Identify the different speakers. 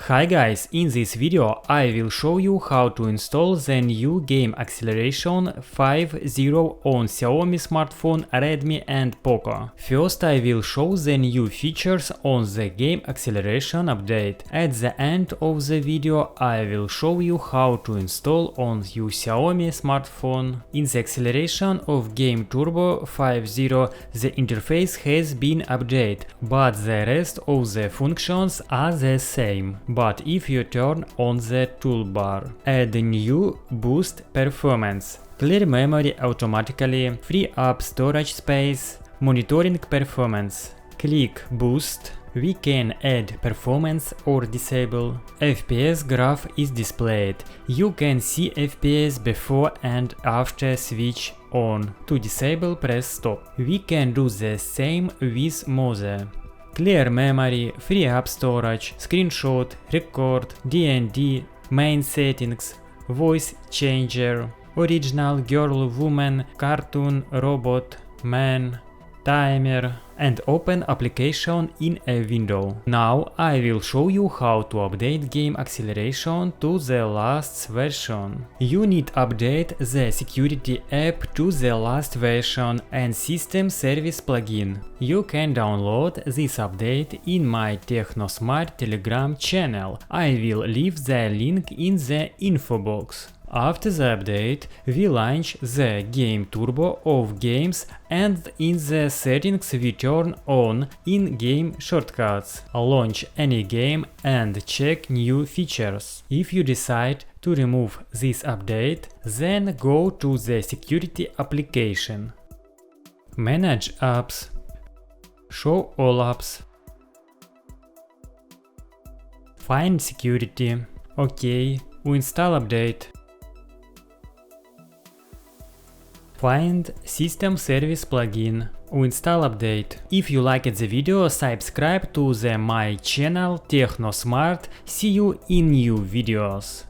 Speaker 1: Hi guys, in this video I will show you how to install the new Game Acceleration 5.0 on Xiaomi smartphone, Redmi and Poco. First I will show the new features on the Game Acceleration update. At the end of the video I will show you how to install on your Xiaomi smartphone. In the acceleration of Game Turbo 5.0 the interface has been updated, but the rest of the functions are the same. But if you turn on the toolbar, add new boost performance, clear memory automatically, free up storage space, monitoring performance, click boost, we can add performance or disable. FPS graph is displayed. You can see FPS before and after switch on. To disable, press stop. We can do the same with Mother. Clear memory, free up storage, screenshot, record, D&D, main settings, voice changer, original, girl, woman, cartoon, robot, man, timer, and open application in a window. Now I will show you how to update Game Acceleration to the last version. You need update the security app to the last version and system service plugin. You can download this update in my Techno Smart Telegram channel. I will leave the link in the info box. After the update, we launch the Game Turbo of games and in the settings we turn on in-game shortcuts. Launch any game and check new features. If you decide to remove this update, then go to the security application. Manage apps. Show all apps. Find security. OK. Uinstall update. Find System Service plugin. Uinstall update. If you liked the video, subscribe to my channel Techno Smart. See you in new videos.